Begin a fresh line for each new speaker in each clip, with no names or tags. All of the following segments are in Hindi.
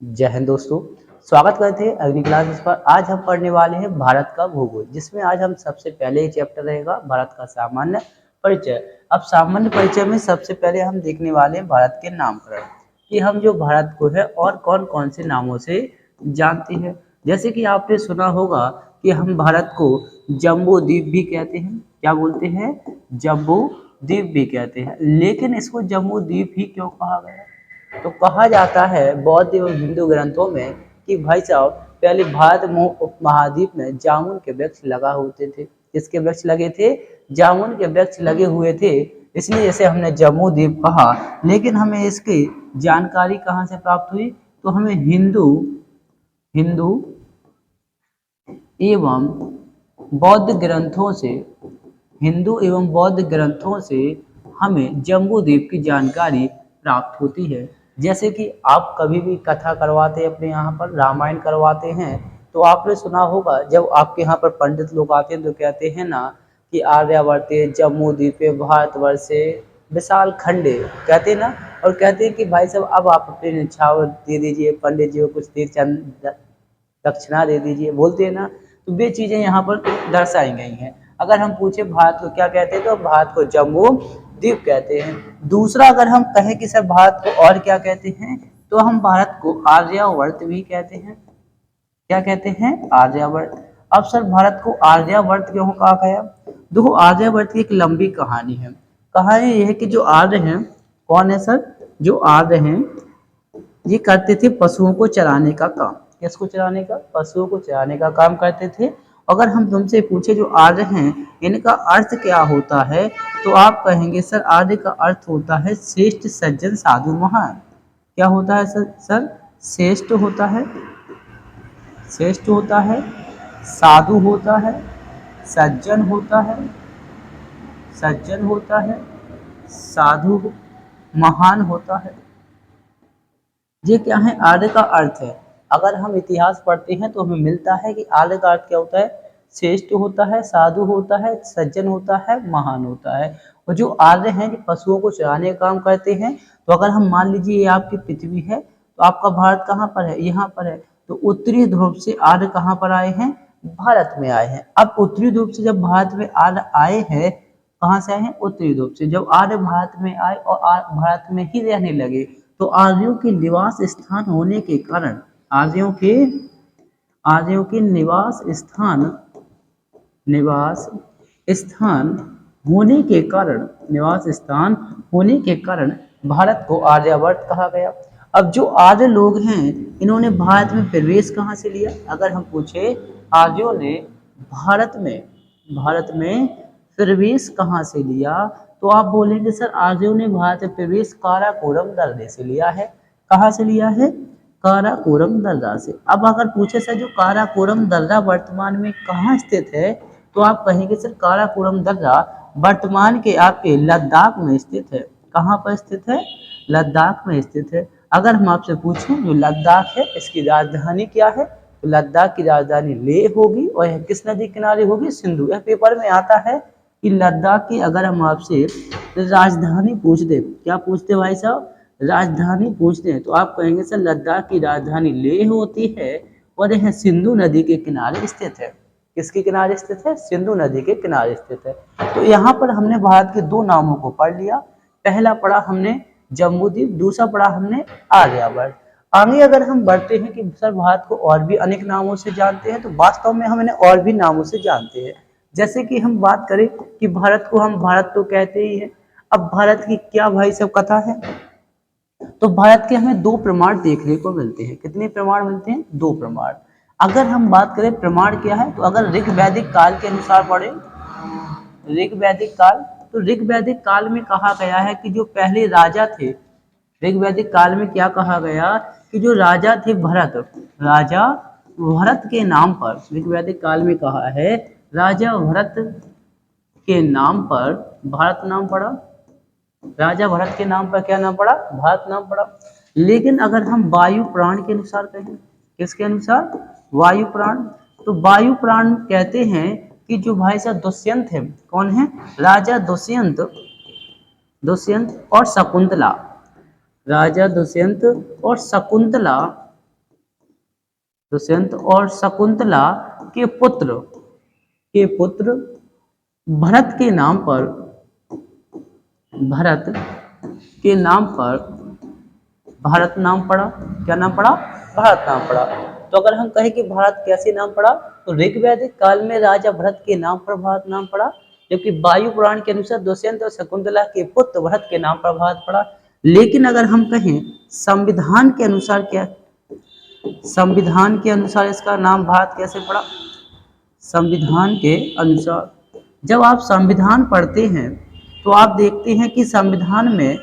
जय हिंद दोस्तों। स्वागत करते हैं अग्नि क्लासेस पर। आज हम पढ़ने वाले हैं भारत का भूगोल, जिसमें आज हम सबसे पहले चैप्टर रहेगा भारत का सामान्य परिचय। अब सामान्य परिचय में सबसे पहले हम देखने वाले हैं भारत के नामकरण, कि हम जो भारत को है और कौन कौन से नामों से जानते हैं। जैसे कि आपने सुना होगा कि हम भारत को जम्बू द्वीप भी कहते हैं। क्या बोलते हैं? जम्बू द्वीप भी कहते हैं। लेकिन इसको जम्बू द्वीप ही क्यों कहा गया? तो कहा जाता है बौद्ध एवं हिंदू ग्रंथों में कि भाई साहब, पहले भारत उपमहाद्वीप में जामुन के वृक्ष लगा होते थे। किसके वृक्ष लगे थे? जामुन के वृक्ष लगे हुए थे, इसलिए इसे हमने जम्बू द्वीप कहा। लेकिन हमें इसकी जानकारी कहाँ से प्राप्त हुई? तो हमें हिंदू हिंदू एवं बौद्ध ग्रंथों से हिंदू एवं बौद्ध ग्रंथों से हमें जम्बू द्वीप की जानकारी प्राप्त होती है। जैसे कि आप कभी भी कथा करवाते हैं, अपने यहाँ पर रामायण करवाते हैं, तो आपने सुना होगा जब आपके यहाँ पर पंडित लोग आते हैं तो कहते हैं ना कि आर्यावर्ते जम्बू द्वीपे भारतवर्षे विशाल खंडे, कहते हैं ना। और कहते हैं कि भाई साहब अब आप अपनी न्यौछावर दे दीजिए, पंडित जी को कुछ देर चंद दक्षिणा दे दीजिए, बोलते हैं ना। तो वे चीज़ें यहाँ पर दर्शाई गई हैं। अगर हम पूछे भारत को क्या कहते हैं, तो भारत को जम्बू द्वीप कहते हैं। दूसरा अगर हम कहें कि सर भारत को और क्या कहते हैं, तो हम भारत को आर्यावर्त भी कहते हैं। क्या कहते हैं? आर्यावर्त। अब सर भारत को आर्यावर्त क्यों कहा गया? देखो, आर्यावर्त की एक लंबी कहानी है। कहानी यह है कि जो आर्य हैं, कौन है सर? जो आर्य हैं ये करते थे पशुओं को चराने का काम। किसको चराने का? पशुओं को चराने का काम करते थे। अगर हम तुमसे पूछे जो आर्य हैं इनका अर्थ क्या होता है, तो आप कहेंगे सर आर्य का अर्थ होता है श्रेष्ठ, सज्जन, साधु, महान। क्या होता है सर? श्रेष्ठ होता है, श्रेष्ठ होता है, साधु होता है, सज्जन होता है, सज्जन होता है, साधु, महान होता है। ये क्या है? आर्य का अर्थ है। अगर हम इतिहास पढ़ते हैं तो हमें मिलता है कि आर्य का अर्थ क्या होता है? श्रेष्ठ होता है, साधु होता है, सज्जन होता है, महान होता है। और जो आर्य हैं जो पशुओं को चराने का काम करते हैं, तो अगर हम मान लीजिए ये आपकी पृथ्वी है, तो आपका भारत कहाँ पर है? यहाँ पर है। तो उत्तरी ध्रुव से आर्य कहाँ पर आए हैं? भारत में आए हैं। अब उत्तरी ध्रुव से जब भारत में आर्य आए हैं, कहाँ से आए हैं? उत्तरी ध्रुव से। जब आर्य भारत में आए और भारत में ही रहने लगे, तो आर्यों के निवास स्थान होने के कारण आर्यों के निवास स्थान होने के कारण भारत को आर्यावर्त कहा गया। अब जो आर्य लोग हैं इन्होंने भारत में प्रवेश कहाँ से लिया? अगर हम पूछे आर्यों ने भारत में प्रवेश कहाँ से लिया, तो आप बोलेंगे सर आर्यों ने भारत में प्रवेश काराकोरम दर्रे से लिया है। कहाँ से लिया है? काराकोरम दर्रा से। अब अगर पूछे सर जो काराकोरम दर्रा वर्तमान में कहाँ स्थित है, तो आप कहेंगे सर काराकोरम दर्रा वर्तमान के आपके लद्दाख में स्थित है। कहाँ पर स्थित है? लद्दाख में स्थित है। अगर हम आपसे पूछें जो लद्दाख है इसकी राजधानी क्या है, तो लद्दाख की राजधानी लेह होगी। और यह किस नदी किनारे होगी? सिंधु। यह पेपर में आता है कि लद्दाख की अगर हम आपसे राजधानी पूछ दे, क्या पूछते भाई साहब? राजधानी पूछते हैं, तो आप कहेंगे सर लद्दाख की राजधानी लेह होती है और यह सिंधु नदी के किनारे स्थित है। किसके किनारे स्थित है? सिंधु नदी के किनारे स्थित है। तो यहाँ पर हमने भारत के दो नामों को पढ़ लिया। पहला पढ़ा हमने जम्बूद्वीप, दूसरा पढ़ा हमने आर्यावर्त। आगे अगर हम बढ़ते हैं कि सर भारत को और भी अनेक नामों से जानते हैं, तो वास्तव में हम इन्हें और भी नामों से जानते हैं। जैसे कि हम बात करें कि भारत को हम भारत तो कहते ही हैं। अब भारत की क्या भाई सब कथा है, तो भारत के हमें दो प्रमाण देखने को मिलते हैं। कितने प्रमाण मिलते हैं? दो प्रमाण। अगर हम बात करें प्रमाण क्या है, तो अगर ऋग वैदिक काल के अनुसार पढ़े, ऋग वैदिक काल, तो ऋग वैदिक काल में कहा गया है कि जो पहले राजा थे, ऋग वैदिक काल में क्या कहा गया कि जो राजा थे भरत, राजा भरत के नाम पर, ऋग वैदिक काल में कहा है राजा भरत के नाम पर भारत नाम पड़ा। राजा भरत के नाम पर क्या नाम पड़ा? भारत नाम पड़ा। लेकिन अगर हम वायु पुराण के अनुसार कहें, किसके अनुसार? वायु पुराण। तो वायु पुराण कहते हैं कि जो भाई साहब दुष्यंत है, कौन है? राजा दुष्यंत और शकुंतला, राजा दुष्यंत और शकुंतला दुष्यंत और शकुंतला के पुत्र भरत के नाम पर भरत के नाम पर भारत नाम पड़ा। क्या नाम पड़ा? भारत नाम पड़ा। तो अगर हम कहें कि भारत कैसे नाम पड़ा, तो ऋग्वैदिक काल में राजा भरत के नाम पर भारत नाम पड़ा, जबकि वायु पुराण के अनुसार दुष्यंत और शकुंतला के पुत्र भरत के नाम पर भारत पड़ा। लेकिन अगर हम कहें संविधान के अनुसार, क्या संविधान के अनुसार इसका नाम भारत कैसे पड़ा? संविधान के अनुसार जब आप संविधान पढ़ते हैं तो आप देखते हैं कि संविधान में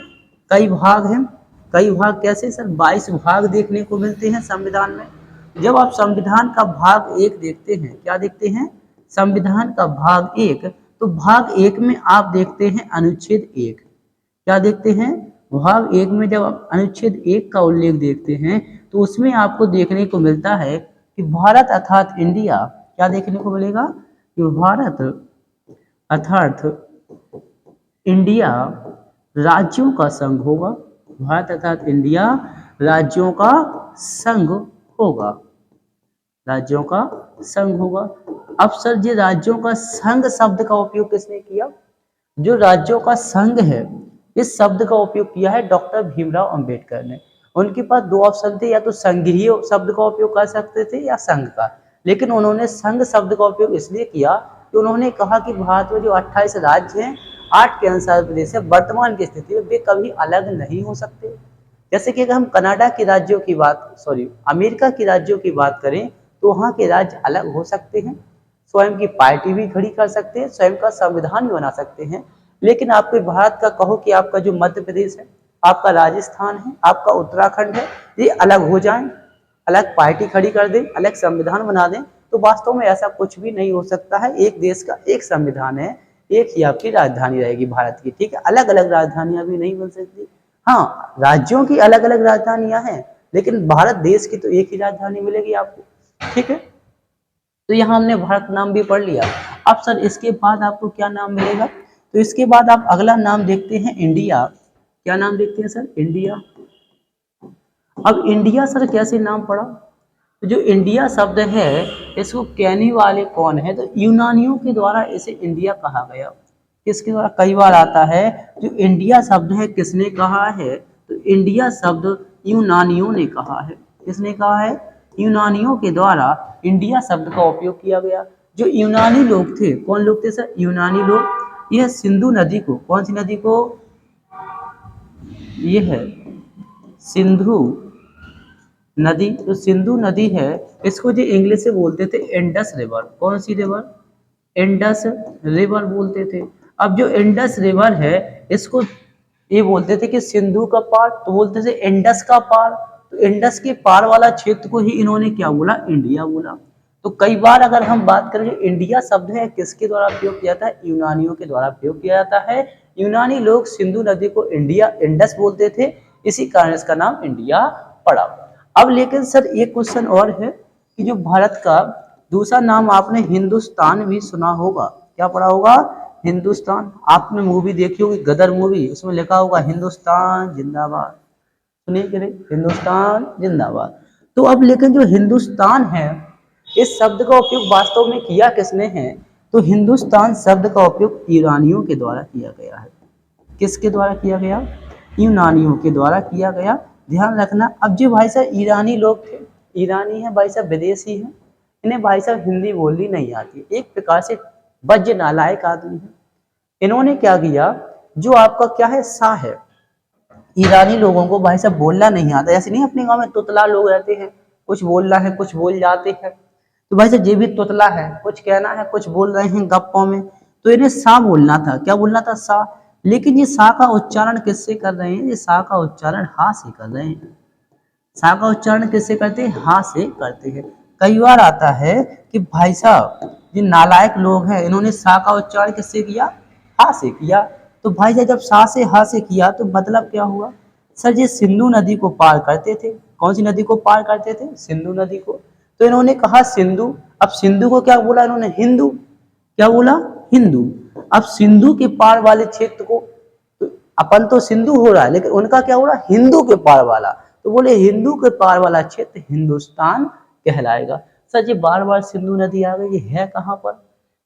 कई भाग हैं। कई भाग कैसे सर? 22 भाग देखने को मिलते हैं संविधान में। जब आप संविधान का भाग 1 देखते हैं, क्या देखते हैं? संविधान का भाग 1, तो भाग 1 में आप देखते हैं अनुच्छेद 1। क्या देखते हैं? भाग 1 में जब आप अनुच्छेद 1 का उल्लेख देखते हैं तो उसमें आपको देखने को मिलता है कि भारत अर्थात इंडिया, क्या देखने को मिलेगा? कि भारत अर्थात इंडिया राज्यों का संघ होगा। भारत अर्थात इंडिया राज्यों का संघ होगा। राज्यों का संघ होगा। अब सर जी राज्यों का संघ शब्द का उपयोग किसने किया? जो राज्यों का संघ है इस शब्द का उपयोग किया है डॉक्टर भीमराव अंबेडकर ने। उनके पास 2 ऑप्शन थे, या तो संघीय शब्द का उपयोग कर सकते थे या संघ का, लेकिन उन्होंने संघ शब्द का उपयोग इसलिए किया कि उन्होंने कहा कि भारत में जो 28 राज्य हैं, 8 केंद्र शासित प्रदेश है, वर्तमान की स्थिति में वे कभी अलग नहीं हो सकते। जैसे कि अगर हम कनाडा के राज्यों की अमेरिका के राज्यों की बात करें तो वहाँ के राज्य अलग हो सकते हैं, स्वयं की पार्टी भी खड़ी कर सकते हैं, स्वयं का संविधान भी बना सकते हैं। लेकिन आपके भारत का कहो कि आपका जो मध्य प्रदेश है, आपका राजस्थान है, आपका उत्तराखंड है, ये अलग हो जाएं, अलग पार्टी खड़ी कर दें, अलग संविधान बना दें, तो वास्तव में ऐसा कुछ भी नहीं हो सकता है। एक देश का एक संविधान है, एक ही आपकी राजधानी रहेगी भारत की, ठीक है। अलग अलग राजधानियां भी नहीं बन सकती। हाँ, राज्यों की अलग अलग राजधानियां हैं, लेकिन भारत देश की तो एक ही राजधानी मिलेगी आपको, ठीक है। तो यहाँ हमने भारत नाम भी पढ़ लिया। अब सर इसके बाद आपको क्या नाम मिलेगा? तो इसके बाद आप अगला नाम देखते हैं इंडिया। क्या नाम देखते हैं सर? इंडिया। अब इंडिया सर कैसे नाम पड़ा? तो जो इंडिया शब्द है इसको कहने वाले कौन है? तो यूनानियों के द्वारा इसे इंडिया कहा गया। किसके द्वारा? कई बार आता है जो इंडिया शब्द है किसने कहा है? तो इंडिया शब्द यूनानियों ने कहा है। किसने कहा है? यूनानियों के द्वारा इंडिया शब्द का उपयोग किया गया। जो यूनानी लोग थे, कौन लोग थे सर? यूनानी लोग। यह सिंधु नदी को, कौन सी नदी को? यह है सिंधु नदी। जो सिंधु नदी है इसको जो इंग्लिश से बोलते थे इंडस रिवर। कौन सी रिवर? इंडस रिवर बोलते थे। अब जो इंडस रिवर है इसको ये बोलते थे कि सिंधु का पार, तो बोलते थे इंडस का पार। तो इंडस के पार वाला क्षेत्र को ही इन्होंने क्या बोला? इंडिया बोला। तो कई बार अगर हम बात करें, जो इंडिया शब्द है किसके द्वारा प्रयोग किया जाता है? यूनानियों के द्वारा प्रयोग किया जाता है। यूनानी लोग सिंधु नदी को इंडिया, इंडस बोलते थे, इसी कारण इसका नाम इंडिया पड़ा। अब लेकिन सर एक क्वेश्चन और है कि जो भारत का दूसरा नाम आपने हिंदुस्तान भी सुना होगा। क्या पढ़ा होगा? हिंदुस्तान। आपने मूवी देखी होगी गदर मूवी, उसमें लिखा होगा हिंदुस्तान जिंदाबाद। सुनिए कि नहीं? हिंदुस्तान जिंदाबाद। तो अब लेकिन जो हिंदुस्तान है इस शब्द का उपयोग वास्तव में किया किसने है? तो हिंदुस्तान शब्द का उपयोग ईरानियों के द्वारा किया गया है। किसके द्वारा किया गया? यूनानियों के द्वारा किया गया। ध्यान रखना। अब जो भाई साहब ईरानी लोग थे, ईरानी है भाई साहब, विदेशी है, इन्हें भाई साहब हिंदी बोलनी नहीं आती, एक प्रकार से बज्ज नालायक आदमी है। इन्होंने क्या किया, जो आपका क्या है सा है, ईरानी लोगों को भाई साहब बोलना नहीं आता। ऐसे नहीं अपने गांव में तुतला लोग रहते हैं, कुछ बोलना है कुछ बोल जाते हैं, तो भाई साहब ये भी तुतला है, कुछ कहना है कुछ बोल रहे हैं गप्पों में, तो इन्हें सा बोलना था। क्या बोलना था? सा। लेकिन ये सा का उच्चारण किससे कर रहे हैं? ये सा का उच्चारण हा से कर रहे हैं। सा का उच्चारण किससे करते हैं? हा से करते हैं। कई बार आता है कि भाई साहब ये नालायक लोग हैं, इन्होंने सा का उच्चारण किससे किया? हा से किया। तो भाई साहब जब सा से हा से किया तो मतलब क्या हुआ? सर ये सिंधु नदी को पार करते थे। कौन सी नदी को पार करते थे? सिंधु नदी को। तो इन्होंने कहा सिंधु। अब सिंधु को क्या बोला इन्होंने? हिंदू। क्या बोला? हिंदू। अब सिंधु के पार वाले क्षेत्र को, तो अपन तो सिंधु हो रहा है लेकिन उनका क्या हो रहा? हिंदू के पार वाला। तो बोले हिंदू के पार वाला क्षेत्र हिंदुस्तान कहलाएगा। सर जी बार बार सिंधु नदी आ गई, ये है कहाँ पर?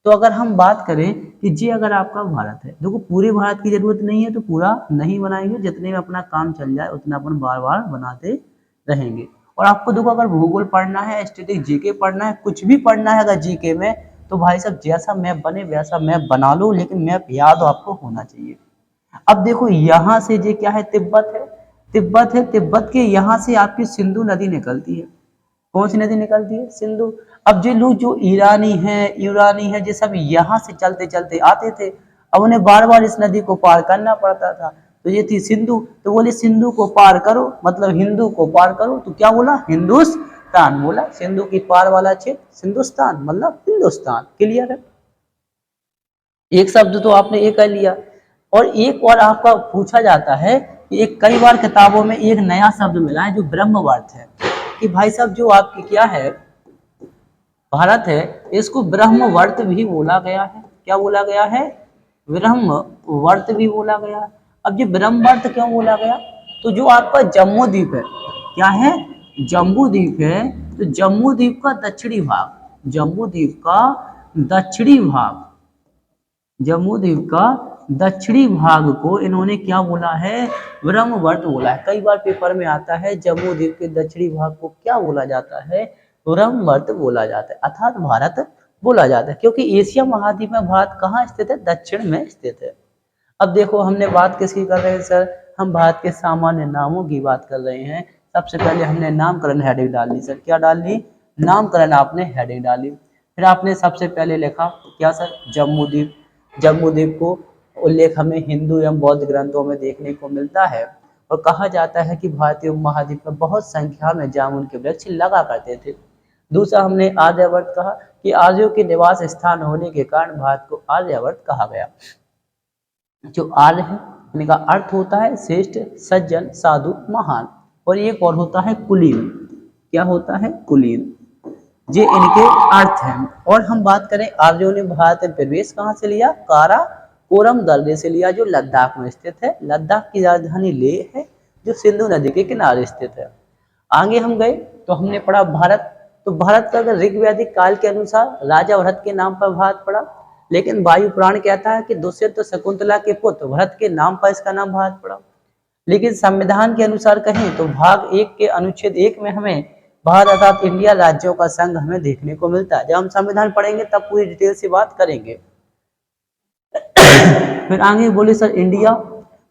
तो अगर हम बात करें कि जी अगर आपका भारत है, देखो पूरे भारत की जरूरत नहीं है तो पूरा नहीं बनाएंगे, जितने में अपना काम चल जाए उतना अपन बार बार बनाते रहेंगे। और आपको देखो अगर भूगोल पढ़ना है, स्टैटिक जीके पढ़ना है, कुछ भी पढ़ना है अगर जीके में, तो भाई साहब जैसा मैप बने वैसा मैप बना लो, लेकिन मैप याद आपको होना चाहिए। अब देखो यहाँ से ये क्या है, तिब्बत है, तिब्बत है, तिब्बत के यहाँ से आपकी सिंधु नदी निकलती है। कौन सी नदी निकलती है? सिंधु। अब जो लोग जो ईरानी है ये सब यहाँ से चलते चलते आते थे, अब उन्हें बार बार इस नदी को पार करना पड़ता था, तो ये थी सिंधु। तो बोले सिंधु को पार करो, मतलब हिंदू को पार करो, तो क्या बोला? हिंदुस्तान बोला। सिंधु की पार वाला क्षेत्र सिंधुस्तान, मतलब हिंदुस्तान। क्लियर है? एक शब्द तो आपने ये कर लिया। और एक और आपका पूछा जाता है कि एक कई बार किताबों में एक नया शब्द मिला है जो ब्रह्मवर्त है, कि भाई साहब जो आपकी क्या है भारत है, इसको ब्रह्मवर्त भी बोला गया है। क्या बोला गया है? ब्रह्मवर्त भी बोला गया है। अब ये ब्रह्मवर्त क्यों बोला गया? तो जो आपका जम्मू द्वीप है, क्या है? जम्बू द्वीप है। तो जम्मू द्वीप का दक्षिणी भाग, जम्मू द्वीप का दक्षिणी भाग, जम्मू द्वीप का दक्षिणी भाग को इन्होंने क्या बोला है? ब्रह्मवर्त बोला है। कई बार पेपर में आता है जम्मू द्वीप के दक्षिणी भाग को क्या बोला जाता है? ब्रह्मवर्त बोला जाता है, अर्थात भारत बोला जाता है, क्योंकि एशिया महाद्वीप में भारत कहाँ स्थित है? दक्षिण में स्थित है। अब देखो हमने बात किसकी कर रहे हैं सर? हम भारत के सामान्य नामों की बात कर रहे हैं। सबसे पहले हमने नामकरण हेडिंग डाल ली सर। क्या डाल ली? नामकरण आपने हेडिंग डाली। फिर आपने सबसे पहले लिखा क्या सर? जम्मू द्वीप। जम्मू द्वीप को उल्लेख हमें हिंदू एवं बौद्ध ग्रंथों में देखने को मिलता है, और कहा जाता है कि भारतीय उपमहाद्वीप में बहुत संख्या में जामुन के वृक्ष लगा करते थे। दूसरा हमने आर्यवर्त कहा कि आर्यों के निवास स्थान होने के कारण भारत को आर्यवर्त कहा गया। जो आर्य है इनका अर्थ होता है श्रेष्ठ, सज्जन, साधु, महान, और एक और होता है कुलीन। क्या होता है? कुलीन। ये इनके अर्थ हैं। और हम बात करें आर्यों ने भारत में प्रवेश कहाँ से लिया? काराकोरम दर्रे से लिया, जो लद्दाख में स्थित है। लद्दाख की राजधानी लेह है, जो सिंधु नदी के किनारे स्थित है। आगे हम गए तो हमने पढ़ा भारत। तो भारत का अगर ऋग्वैदिक काल के अनुसार राजा भरत के नाम पर भारत पड़ा, लेकिन वायु पुराण कहता है कि दुष्यंत शकुंतला के पुत्र भरत के नाम पर इसका नाम भारत पड़ा। लेकिन संविधान के अनुसार कहें तो भाग 1 के अनुच्छेद 1 में हमें भारत अर्थात इंडिया राज्यों का संघ हमें देखने को मिलता है। जब हम संविधान पढ़ेंगे तब पूरी डिटेल से बात करेंगे। फिर आगे बोले सर इंडिया।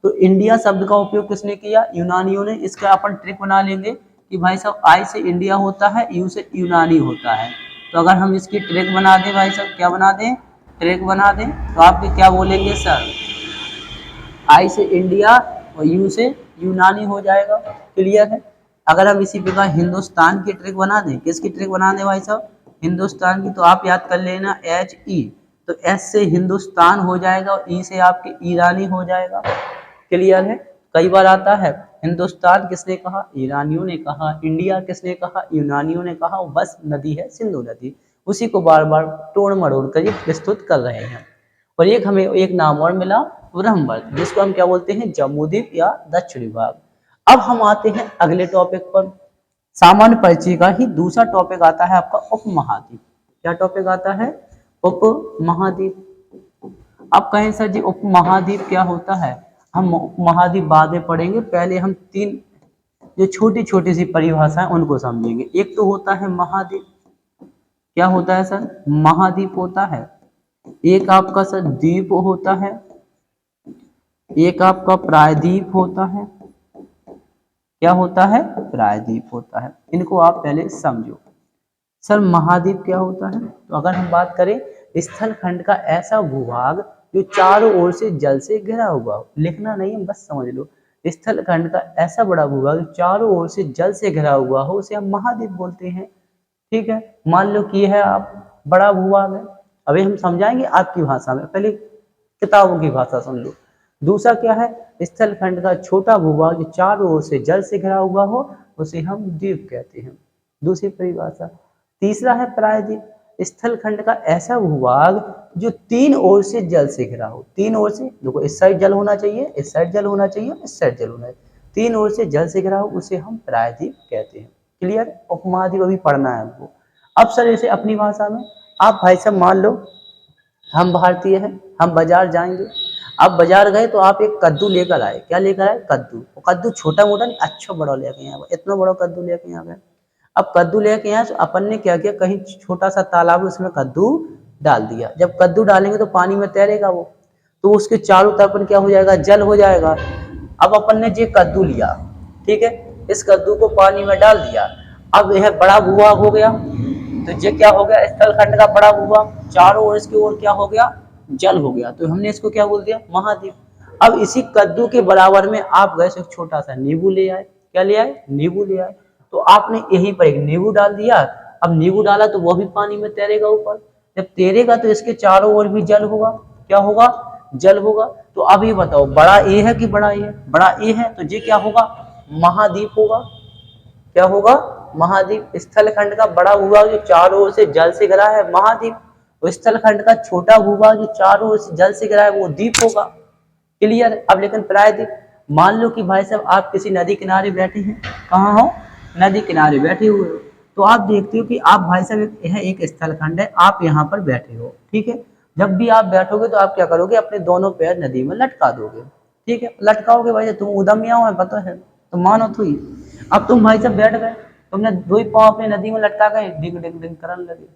तो इंडिया शब्द का उपयोग किसने किया? यूनानियों ने। इसका अपन ट्रिक बना लेंगे कि भाई साहब आई से इंडिया होता है, यू से यूनानी होता है। तो अगर हम इसकी ट्रिक बना दें भाई साहब, क्या बना दें? ट्रिक बना दें, तो आपके क्या बोलेंगे सर? आई से इंडिया और यू से यूनानी हो जाएगा। क्लियर है? अगर हम इसी प्रकार हिंदुस्तान की ट्रिक बना दें, किसकी ट्रिक बना दें भाई साहब? हिंदुस्तान की। तो आप याद कर लेना एच ई, तो एस से हिंदुस्तान हो जाएगा और ई से आपके ईरानी हो जाएगा। क्लियर है? कई बार आता है हिंदुस्तान किसने कहा? ईरानियों ने कहा। इंडिया किसने कहा? यूनानियों ने कहा। बस नदी है सिंधु नदी, उसी को बार बार तोड़ मरोड़ कर ये प्रस्तुत कर रहे हैं। और एक हमें एक नाम और मिला ब्रह्मवर्त, जिसको हम क्या बोलते हैं? जम्मू द्वीप या दक्षिणी भाग। अब हम आते हैं अगले टॉपिक पर। सामान्य परिचय का ही दूसरा टॉपिक आता है आपका उपमहाद्वीप। क्या टॉपिक आता है? उपमहाद्वीप। अब कहें सर जी उपमहाद्वीप क्या होता है? हम उपमहाद्वीप बाद में पढ़ेंगे, पहले हम 3 जो छोटी छोटी सी परिभाषाएं उनको समझेंगे। एक तो होता है महाद्वीप। क्या होता है सर? महाद्वीप होता है। एक आपका सर द्वीप होता है, एक आपका प्रायद्वीप होता है। क्या होता है? प्रायद्वीप होता है। इनको आप पहले समझो। सर महाद्वीप क्या होता है? तो अगर हम बात करें स्थल खंड का ऐसा भूभाग जो चारों ओर से जल से घिरा हुआ हो, लिखना नहीं है बस समझ लो। स्थल खंड का ऐसा बड़ा भूभाग जो चारों ओर से जल से घिरा हुआ हो, उसे हम महाद्वीप बोलते हैं। ठीक है? मान लो कि है आप बड़ा भूभाग है। अभी हम समझाएंगे आपकी भाषा में, पहले किताबों की भाषा सुन लो। दूसरा क्या है? स्थल खंड का छोटा भूभाग जो चारों ओर से जल से घिरा हुआ हो, उसे हम द्वीप कहते हैं। दूसरी परिभाषा। तीसरा है प्रायद्वीप। स्थल खंड का ऐसा भूभाग जो 3 ओर से जल से घिरा हो। 3 ओर से, देखो इस साइड जल होना चाहिए, इस साइड जल होना चाहिए, इस साइड जल होना चाहिए। 3 ओर से जल से घिरा हो, उसे हम प्रायद्वीप कहते हैं। क्लियर, उपमहाद्वीप अभी पढ़ना है हमको। अब सर ऐसे अपनी भाषा में आप भाई साहब मान लो हम भारतीय हैं, हम बाजार जाएंगे। आप बाजार गए तो आप एक कद्दू लेकर आए, क्या लेकर आए? कद्दू। वो कद्दू छोटा मोटा नहीं, अच्छा बड़ा लेके आए, इतना बड़ा कद्दू लेके आ गए। अब कद्दू लेके आए तो अपन ने क्या किया, कहीं छोटा सा तालाब है उसमें कद्दू डाल दिया। जब कद्दू डालेंगे तो पानी में तैरेगा वो, तो उसके चारों तरफ क्या हो जाएगा, जल हो जाएगा। अब अपन ने ये कद्दू लिया, ठीक है, इस कद्दू को पानी में डाल दिया। अब यह बड़ा भूभाग हो गया, तो ये क्या हो गया, स्थल खंड का बड़ा भूभाग, चारों ओर इसकी ओर क्या हो गया, जल हो गया, तो हमने इसको क्या बोल दिया, महाद्वीप। अब इसी कद्दू के बराबर में आप गए एक छोटा सा नींबू ले आए, क्या ले आए, नींबू ले आए, तो आपने यहीं पर एक नींबू डाल दिया। अब नींबू डाला तो वो भी पानी में तैरेगा ऊपर, जब तैरेगा तो इसके चारों ओर भी जल होगा, क्या होगा, जल होगा। तो अब ये बताओ बड़ा ए है कि बड़ा ए है, बड़ा ए है, तो ये क्या होगा, महाद्वीप होगा, क्या होगा, महाद्वीप। स्थल खंड का बड़ा भूभाग जो चारों ओर से जल से घिरा है, महाद्वीप। तो स्थल खंड का छोटा भूभाग जो चारों ओर से जल से घिरा है, वो द्वीप होगा। क्लियर। अब लेकिन प्रायद्वीप, मान लो कि भाई साहब आप किसी नदी किनारे बैठे हैं, कहाँ हो, नदी किनारे बैठे हुए हो, तो आप देखते हो कि आप भाई साहब यह एक स्थल खंड है, आप यहाँ पर बैठे हो, ठीक है। जब भी आप बैठोगे तो आप क्या करोगे, अपने दोनों पैर नदी में लटका दोगे, ठीक है, लटकाओगे भाई, तुम उदमिया हो, पता है, तो मानो तो ही। अब तुम भाई साहब बैठ गए, तुमने दो ही पाँव अपने नदी में लटका गए, डिग डिग डिग करने लगे।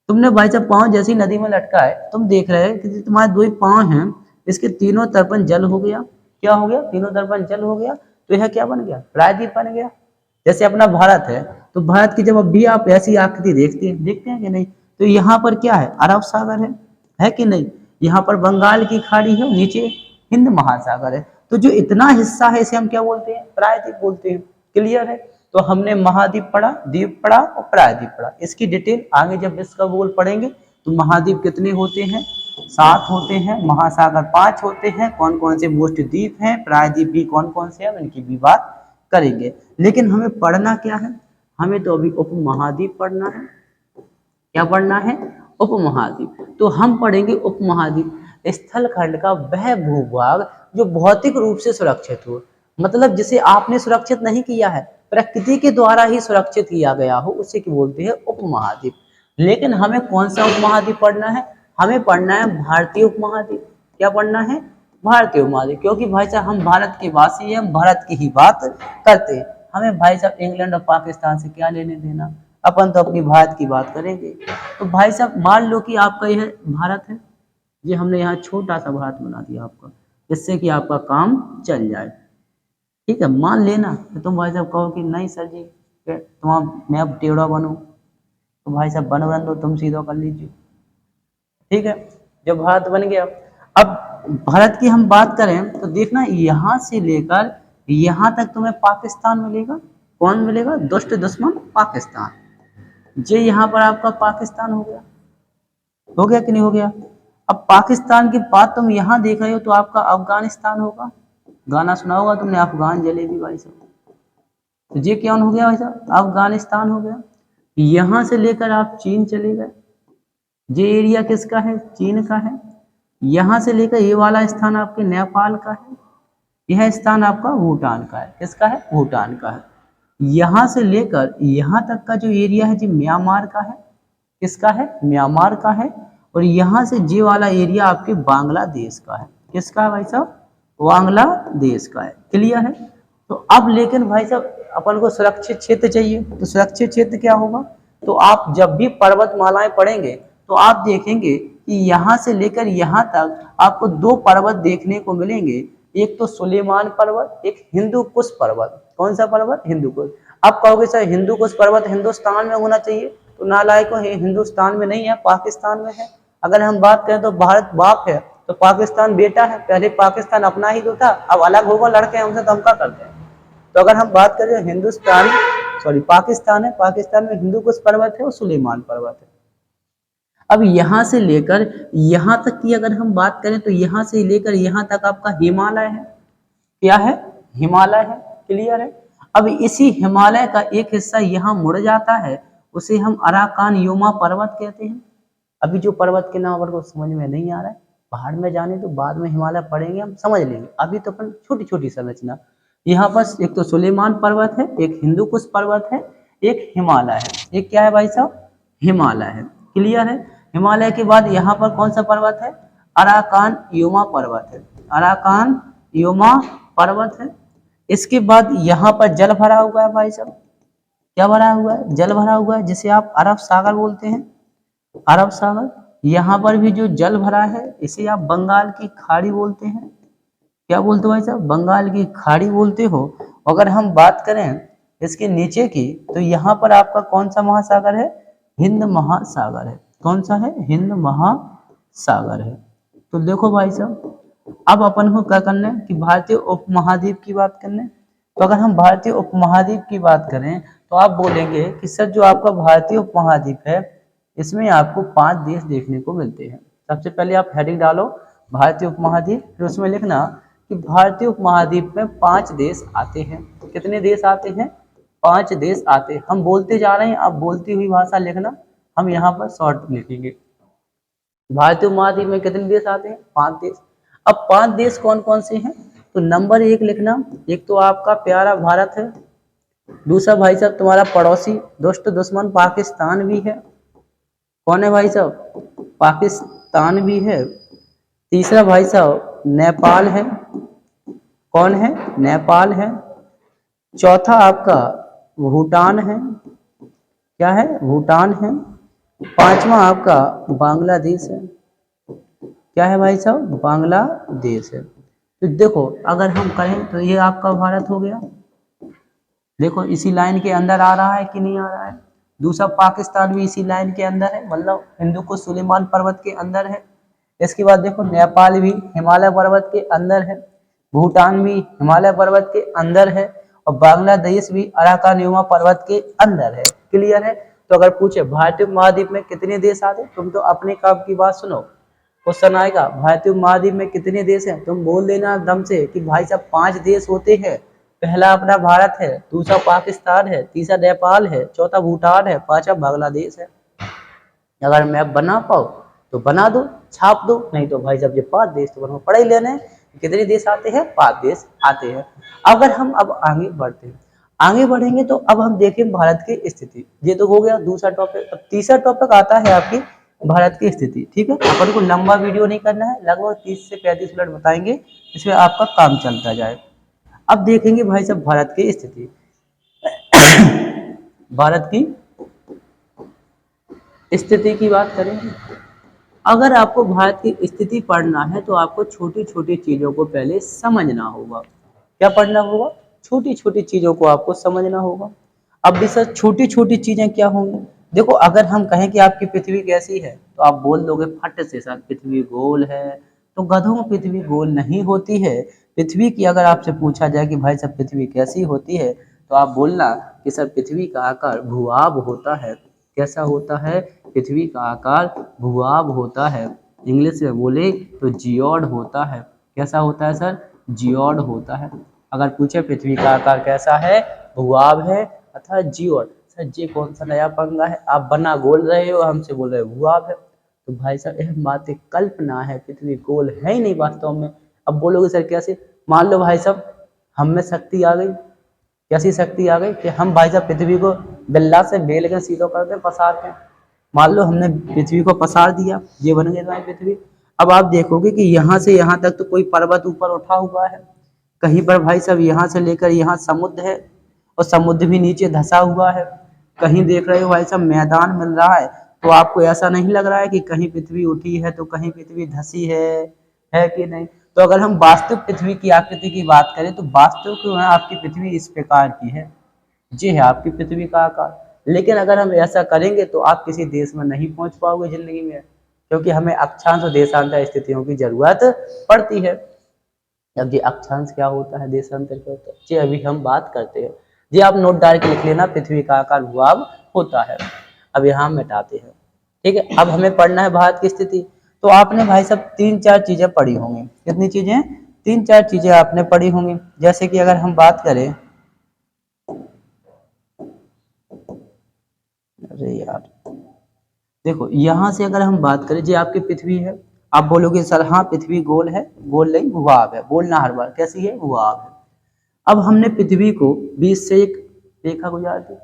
तुमने भाई साहब पाँव जैसी नदी में लटका है, तुम देख रहे हैं कि तुम्हारे दो ही पाँव हैं, इसके तीनों तरफन जल हो गया, क्या हो गया, तीनों तरफन जल हो गया, तो यह क्या बन गया, प्रायद्वीप बन गया। जैसे अपना भारत है, तो भारत की जब भी आप ऐसी आकृति देखते हैं कि नहीं, तो यहाँ पर क्या है, अरब सागर है कि नहीं, यहाँ पर बंगाल की खाड़ी है, नीचे हिंद महासागर है, तो जो इतना हिस्सा है इसे हम क्या बोलते हैं, प्रायद्वीप बोलते हैं। क्लियर है। तो हमने महाद्वीप पढ़ा, द्वीप पढ़ा और प्रायद्वीप पढ़ा। इसकी डिटेल आगे जब विश्व का भूगोल पढ़ेंगे तो महाद्वीप कितने होते हैं, 7 होते हैं, महासागर 5 होते हैं, कौन कौन से मोस्ट द्वीप हैं, प्रायद्वीप भी कौन कौन से हैं, इनकी भी बात करेंगे। लेकिन हमें पढ़ना क्या है, हमें तो अभी उपमहाद्वीप पढ़ना है। क्या पढ़ना है, उपमहाद्वीप। तो हम पढ़ेंगे उपमहाद्वीप, स्थल खंड का वह भूभाग जो भौतिक रूप से सुरक्षित हो, मतलब जिसे आपने सुरक्षित नहीं किया है, प्रकृति के द्वारा ही सुरक्षित किया गया हो, उसे क्या बोलते हैं, उपमहाद्वीप। लेकिन हमें कौन सा उपमहाद्वीप पढ़ना है, हमें पढ़ना है भारतीय उपमहाद्वीप। क्या पढ़ना है, भारतीय उपमहाद्वीप, क्योंकि भाई साहब हम भारत के वासी हैं, हम भारत की ही बात करते हैं। हमें भाई साहब इंग्लैंड और पाकिस्तान से क्या लेने देना, अपन तो अपनी भारत की बात करेंगे। तो भाई साहब मान लो कि आपका यह भारत है, ये हमने यहाँ छोटा सा भारत बना दिया आपका, जिससे कि आपका काम चल जाए, ठीक है। मान लेना तो तुम भाई साहब कहो कि नहीं सर जी, तुम मैं अब टेढ़ा बनूं, तो भाई साहब बन दो, तुम सीधा कर लीजिए, ठीक है। जब भारत बन गया, अब भारत की हम बात करें तो देखना यहाँ से लेकर यहाँ तक तुम्हें पाकिस्तान मिलेगा, कौन मिलेगा, दुष्ट दुश्मन पाकिस्तान। ये यहाँ पर आपका पाकिस्तान हो गया कि नहीं हो गया। अब पाकिस्तान के बाद तुम यहाँ देख रहे हो तो आपका अफगानिस्तान होगा, गाना सुना होगा तुमने, अफगान जलेबी भाई साहब, तो ये क्या हो गया भाई साहब, अफगानिस्तान हो गया। यहाँ से लेकर आप चीन चले गए, ये एरिया किसका है, चीन का है। यहाँ से लेकर ये वाला स्थान आपके नेपाल का है, यह स्थान आपका भूटान का है, किसका है, भूटान का है। यहाँ से लेकर यहाँ तक का जो एरिया है जी म्यांमार का है, किसका है, म्यांमार का है। और यहाँ से ये वाला एरिया आपके बांग्लादेश का है, किसका है भाई साहब, बांग्लादेश का है। क्लियर है। तो अब लेकिन भाई साहब अपन को सुरक्षित क्षेत्र चाहिए, तो सुरक्षित क्षेत्र क्या होगा, तो आप जब भी पर्वतमालाएं पढ़ेंगे तो आप देखेंगे कि यहाँ से लेकर यहाँ तक आपको 2 पर्वत देखने को मिलेंगे, एक तो सुलेमान पर्वत, एक हिंदू कुश पर्वत। कौन सा पर्वत, हिंदू कुश। अब कहोगे सर हिंदू कुश पर्वत हिंदुस्तान में होना चाहिए, तो नालायकों है, हिंदुस्तान में नहीं है, पाकिस्तान में है। अगर हम बात करें तो भारत बाप है तो पाकिस्तान बेटा है, पहले पाकिस्तान अपना ही तो था, अब अलग होगा, लड़के हमसे धमका करते हैं। तो अगर हम बात करें हिंदुस्तान सॉरी पाकिस्तान है, पाकिस्तान में हिंदू कुश पर्वत है और सुलेमान पर्वत है। अब यहाँ से लेकर यहाँ तक की अगर हम बात करें तो यहाँ से लेकर यहाँ तक आपका हिमालय है, क्या है, हिमालय है। क्लियर है। अब इसी हिमालय का एक हिस्सा यहाँ मुड़ जाता है, उसे हम अराकान योमा पर्वत कहते हैं। अभी जो पर्वत के नाम को समझ में नहीं आ रहा है, पहाड़ में जाने तो बाद में हिमालय पढ़ेंगे, हम समझ लेंगे। अभी तो अपन छोटी छोटी संरचना, यहाँ पर एक तो सुलेमान पर्वत है, एक हिंदू कुश पर्वत है, एक हिमालय है। एक क्या है भाई साहब? हिमालय है। क्लियर है? हिमालय के बाद यहाँ पर कौन सा पर्वत है? अराकान योमा पर्वत है। अराकान योमा पर्वत है। इसके बाद यहाँ पर जल भरा हुआ है भाई साहब। क्या भरा हुआ है? जल भरा हुआ है, जिसे आप अरब सागर बोलते हैं। अरब सागर। यहाँ पर भी जो जल भरा है इसे आप बंगाल की खाड़ी बोलते हैं। क्या बोलते हो भाई साहब? बंगाल की खाड़ी बोलते हो। अगर हम बात करें इसके नीचे की, तो यहाँ पर आपका कौन सा महासागर है? हिंद महासागर है। कौन सा है? हिंद महासागर है। तो देखो भाई साहब, अब अपन को क्या करना है कि भारतीय उपमहाद्वीप की बात करना है। तो अगर हम भारतीय उपमहाद्वीप की बात करें तो आप बोलेंगे कि सर जो आपका भारतीय उपमहाद्वीप है इसमें आपको 5 देश देखने को मिलते हैं। सबसे पहले आप हेडिंग डालो भारतीय उपमहाद्वीप, फिर उसमें लिखना कि भारतीय उपमहाद्वीप में 5 देश आते हैं। कितने देश आते हैं? 5 देश आते हैं। हम बोलते जा रहे हैं, आप बोलती हुई भाषा लिखना, हम यहाँ पर शॉर्ट लिखेंगे। भारतीय उपमहाद्वीप में कितने देश आते हैं? 5 देश। अब 5 देश कौन कौन से हैं? तो नंबर 1 लिखना, एक तो आपका प्यारा भारत है। दूसरा भाई साहब तुम्हारा पड़ोसी दुष्ट दुश्मन पाकिस्तान भी है। कौन है भाई साहब? पाकिस्तान भी है। तीसरा भाई साहब नेपाल है। कौन है? नेपाल है। चौथा आपका भूटान है। क्या है? भूटान है। पांचवा आपका बांग्लादेश है। क्या है भाई साहब? बांग्लादेश है। तो देखो अगर हम कहें तो ये आपका भारत हो गया। देखो इसी लाइन के अंदर आ रहा है कि नहीं आ रहा है? दूसरा पाकिस्तान भी इसी लाइन के अंदर है, मतलब हिंदू को सुलेमान पर्वत के अंदर है। इसके बाद देखो नेपाल भी हिमालय पर्वत के अंदर है। भूटान भी हिमालय पर्वत के अंदर है। और बांग्लादेश भी अराकान योमा पर्वत के अंदर है। क्लियर है? तो अगर पूछे भारतीय महाद्वीप में कितने देश आते, तुम तो अपने काम की बात सुनो। क्वेश्चन आएगा भारतीय महाद्वीप में कितने देश हैं, तुम बोल देना दम से कि भाई साहब 5 देश होते हैं। पहला अपना भारत है, दूसरा पाकिस्तान है, तीसरा नेपाल है, चौथा भूटान है, पांचवा बांग्लादेश है। अगर मैप बना पाओ तो बना दो, छाप दो, नहीं तो भाई साहब ये 5 देश तो बनो। पढ़ ही लेने कितने देश आते हैं? 5 देश आते हैं। अगर हम अब आगे बढ़ते हैं, आगे बढ़ेंगे तो अब हम देखें भारत की स्थिति। ये तो हो गया दूसरा टॉपिक। अब तीसरा टॉपिक आता है आपकी भारत की स्थिति। ठीक है, अपन को लंबा वीडियो नहीं करना है, लगभग 30 से 35 मिनट बताएंगे, इसमें आपका काम चलता जाए। अब देखेंगे भाई साहब भारत की स्थिति। भारत की स्थिति की बात करेंगे। अगर आपको भारत की स्थिति पढ़ना है तो आपको छोटी छोटी चीजों को पहले समझना होगा। क्या पढ़ना होगा? छोटी छोटी चीजों को आपको समझना होगा। अब भी सर छोटी छोटी चीजें क्या होंगी? देखो अगर हम कहें कि आपकी पृथ्वी कैसी है तो आप बोल दोगे फट से सर पृथ्वी गोल है। तो गधों पृथ्वी गोल नहीं होती है। पृथ्वी की अगर आपसे पूछा जाए कि भाई साहब पृथ्वी कैसी होती है तो आप बोलना कि सर पृथ्वी का आकार भूआब होता है। कैसा होता है? पृथ्वी का आकार भूआब होता है। इंग्लिश में बोले तो जियोड होता है। कैसा होता है सर? जियोड होता है। अगर पूछे पृथ्वी का आकार कैसा है? भूआब है अथवा जियोड। सर ये कौन सा नया पंगा है, आप बना बोल रहे हो, हमसे बोल रहे हो भूआब है। तो भाई साहब यह बातें कल्पना है, पृथ्वी गोल है ही नहीं वास्तव में। अब बोलोगे सर कैसे? मान लो भाई साहब हम में शक्ति आ गई। कैसी शक्ति आ गई कि हम भाई साहब पृथ्वी को बिल्ला से बेल के सीधो कर दें, पसार के। मान लो हमने पृथ्वी को पसार दिया, ये बन गई हमारी पृथ्वी। अब आप देखोगे कि यहाँ से यहाँ तक तो कोई पर्वत ऊपर उठा हुआ है, कहीं पर भाई साहब यहाँ से लेकर यहाँ समुद्र है और समुद्र भी नीचे धंसा हुआ है। कहीं देख रहे हो भाई साहब मैदान मिल रहा है। तो आपको ऐसा नहीं लग रहा है कि कहीं पृथ्वी उठी है तो कहीं पृथ्वी धंसी है कि नहीं? तो अगर हम वास्तविक पृथ्वी की आकृति की बात करें तो वास्तविक जो है आपकी पृथ्वी इस प्रकार की है। जी है आपकी पृथ्वी का आकार। लेकिन अगर हम ऐसा करेंगे तो आप किसी देश में नहीं पहुंच पाओगे जिंदगी में, क्योंकि हमें अक्षांश और देशांतर स्थितियों की जरूरत पड़ती है। अब ये अक्षांश क्या होता है, देशांतर क्या होता है, जी अभी हम बात करते हैं। जी आप नोट डाल के लिख लेना, पृथ्वी का आकार भूभाग होता है। अब यहाँ मिटाते हैं। ठीक है, अब हमें पढ़ना है भारत की स्थिति। तो आपने भाई साहब 3-4 चीजें पढ़ी होंगी। कितनी चीजें? 3-4 चीजें आपने पढ़ी होंगी। जैसे कि अगर हम बात करें, अरे यार देखो यहाँ से अगर हम बात करें, जी आपकी पृथ्वी है, आप बोलोगे सर हाँ पृथ्वी गोल है, गोल नहीं भूभाग है। बोलना हर बार कैसी है? भूभाग है। अब हमने पृथ्वी को बीच से एक रेखा गुजार दी।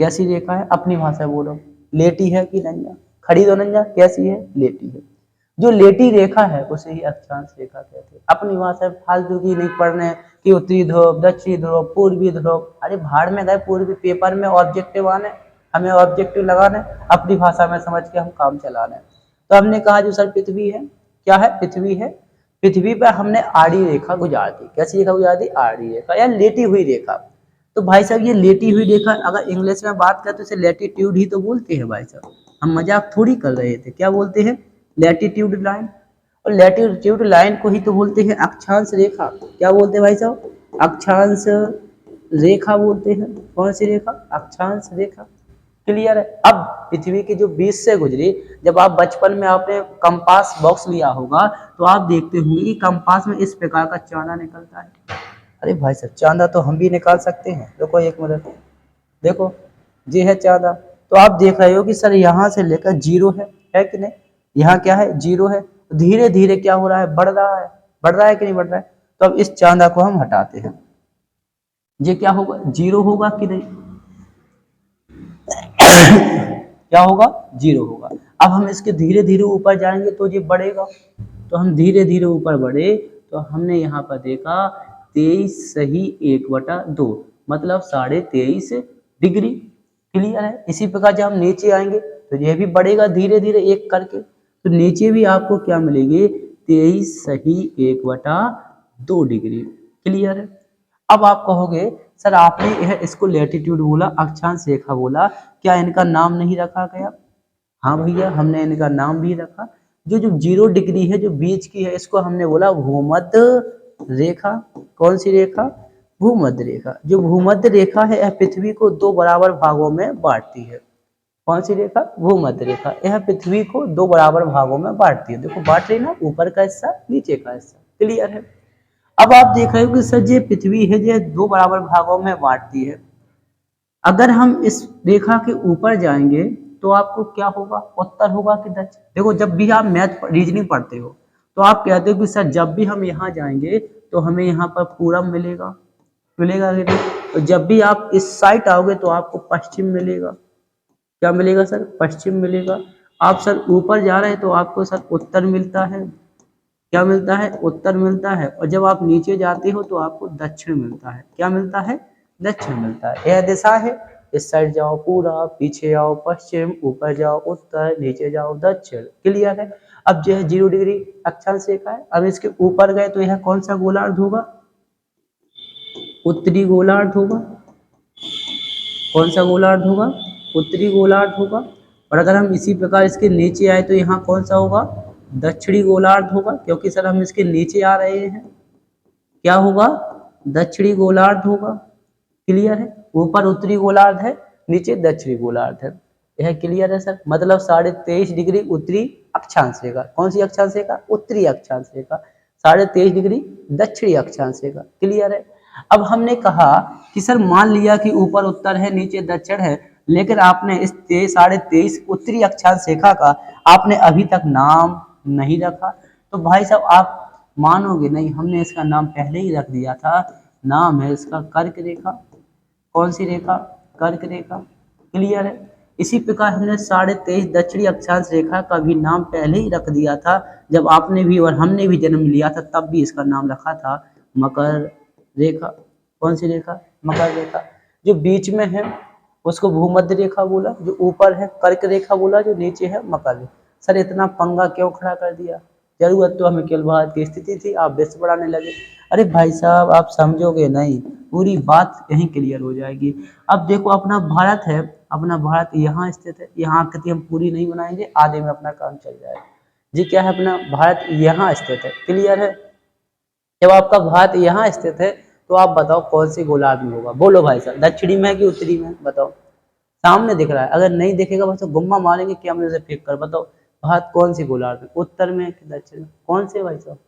कैसी रेखा है? अपनी भाषा में बोलो, लेटी है कि नंजा? खड़ी तो नंजा, कैसी है? लेटी है। जो लेटी रेखा है उसे ही अक्षांश रेखा कहते हैं। अपनी भाषा में फालतू की नहीं पढ़ने कि उत्तरी ध्रुव, दक्षिणी ध्रुव, पूर्वी ध्रुव, अरे भाड़ में गए पूर्वी, पेपर में ऑब्जेक्टिव आने, हमें ऑब्जेक्टिव लगाने, अपनी भाषा में समझ के हम काम चलाने। तो हमने कहा जो सर पृथ्वी है, क्या है? पृथ्वी है। पृथ्वी पर हमने आड़ी रेखा गुजार दी। कैसी रेखा गुजार दी? आड़ी रेखा या लेटी हुई रेखा। तो भाई साहब ये लेटी हुई रेखा अगर इंग्लिश में बात करें तो इसे लैटिट्यूड ही तो बोलते हैं भाई साहब। हम मजाक थोड़ी कर रहे थे। क्या बोलते हैं? Latitude line. और लैटिट्यूड लाइन को ही तो बोलते हैं अक्षांश रेखा। क्या बोलते हैं भाई साहब? अक्षांश रेखा बोलते हैं। कौन सी रेखा? अक्षांश रेखा। क्लियर है? अब पृथ्वी के जो बीच से गुजरी, जब आप बचपन में आपने कंपास बॉक्स लिया होगा तो आप देखते होंगे कि कंपास में इस प्रकार का चांदा निकलता है। अरे भाई साहब चांदा तो हम भी निकाल सकते हैं। देखो एक मिनट, देखो ये है चांदा। तो आप देख रहे हो कि सर यहाँ से लेकर जीरो है कि नहीं? यहाँ क्या है? जीरो है। धीरे धीरे क्या हो रहा है? बढ़ रहा है। बढ़ रहा है कि नहीं बढ़ रहा है? तो अब इस चांदा को हम हटाते हैं, ये क्या होगा? जीरो होगा कि नहीं? क्या होगा? जीरो होगा। अब हम इसके धीरे धीरे ऊपर जाएंगे तो ये बढ़ेगा। तो हम धीरे धीरे ऊपर बढ़े तो हमने यहाँ पर देखा 23 सही 1/2 मतलब 23.5 डिग्री। क्लियर है? इसी प्रकार जब हम नीचे आएंगे तो यह भी बढ़ेगा धीरे धीरे एक करके। तो नीचे भी आपको क्या मिलेगी? 23 सही 1/2 डिग्री। क्लियर है? अब आप कहोगे सर आपने यह इसको लैटिट्यूड बोला, अक्षांश रेखा बोला, क्या इनका नाम नहीं रखा गया? हाँ भैया हमने इनका नाम भी रखा। जो जो 0 डिग्री है जो बीच की है इसको हमने बोला भूमध्य रेखा। कौन सी रेखा? भूमध्य रेखा। जो भूमध्य रेखा है यह पृथ्वी को 2 बराबर भागों में बांटती है। कौन सी रेखा? भूमध्य रेखा। यह पृथ्वी को 2 बराबर भागों में बांटती है। देखो बांट रही ना, ऊपर का हिस्सा नीचे का हिस्सा। क्लियर है? अब आप देख रहे हो कि सर ये पृथ्वी है जो 2 बराबर भागों में बांटती है। अगर हम इस रेखा के ऊपर जाएंगे तो आपको क्या होगा? उत्तर होगा कि दक्षिण? देखो जब भी आप मैथ रीजनिंग पढ़ते हो तो आप कहते हो कि सर जब भी हम यहाँ जाएंगे तो हमें यहाँ पर पूरब मिलेगा, मिलेगा कि नहीं? तो जब भी आप इस साइड आओगे तो आपको पश्चिम मिलेगा। क्या मिलेगा सर? पश्चिम मिलेगा। आप सर ऊपर जा रहे हैं तो आपको सर उत्तर मिलता है। क्या मिलता है? उत्तर मिलता है। और जब आप नीचे जाते हो तो आपको दक्षिण मिलता है। क्या मिलता है? दक्षिण मिलता है। यह दिशा है। इस साइड जाओ पूरा, पीछे आओ पश्चिम, ऊपर जाओ उत्तर, नीचे जाओ दक्षिण। क्लियर है? अब जो है 0 डिग्री अक्षांश रेखा है। अब इसके ऊपर गए तो यह कौन सा गोलार्ध होगा? उत्तरी गोलार्ध होगा। कौन सा गोलार्ध होगा? उत्तरी गोलार्ध होगा। और अगर हम इसी प्रकार इसके नीचे आए तो यहाँ कौन सा होगा? दक्षिणी गोलार्ध होगा, क्योंकि सर हम इसके नीचे आ रहे हैं। क्या होगा? दक्षिणी गोलार्ध होगा। क्लियर है? ऊपर उत्तरी गोलार्ध है, नीचे दक्षिणी गोलार्ध है। यह क्लियर है सर? मतलब 23.5 डिग्री उत्तरी अक्षांश रेखा। कौन सी अक्षांश रेखा? उत्तरी अक्षांश रेखा। 23.5 डिग्री दक्षिणी अक्षांश रेखा। क्लियर है? अब हमने कहा कि सर मान लिया कि ऊपर उत्तर है नीचे दक्षिण है, लेकिन आपने इस 23.5 उत्तरी अक्षांश रेखा का आपने अभी तक नाम नहीं रखा। तो भाई साहब आप मानोगे नहीं, हमने इसका नाम पहले ही रख दिया था। नाम है इसका कर्क रेखा। कौन सी रेखा? कर्क रेखा। क्लियर है? इसी प्रकार हमने 23.5 दक्षिणी अक्षांश रेखा का भी नाम पहले ही रख दिया था। जब आपने भी और हमने भी जन्म लिया था तब भी इसका नाम रखा था मकर रेखा। कौन सी रेखा? मकर रेखा। जो बीच में है उसको भूमध्य रेखा बोला, जो ऊपर है कर्क रेखा बोला, जो नीचे है मकर रेखा। सर इतना पंगा क्यों खड़ा कर दिया? जरूरत तो हमें केवल भारत की स्थिति थी, आप विश्व बढ़ाने लगे। अरे भाई साहब आप समझोगे नहीं, पूरी बात यहीं क्लियर हो जाएगी। अब देखो अपना भारत है, अपना भारत यहाँ स्थित है। यहाँ आकृति हम पूरी नहीं बनाएंगे, आधे में अपना काम चल जाएगा। जी क्या है? अपना भारत यहाँ स्थित है। क्लियर है? जब आपका भारत यहाँ स्थित है तो आप बताओ कौन सी गोलार्ध में होगा? बोलो भाई साहब, दक्षिणी में है कि उत्तरी में? बताओ। सामने दिख रहा है, अगर नहीं दिखेगा बस गुम्मा मारेंगे कैमरे से फेंक कर। बताओ भारत कौन सी गोलार्ध में, उत्तर में कि दक्षिण में? कौन से भाई साहब?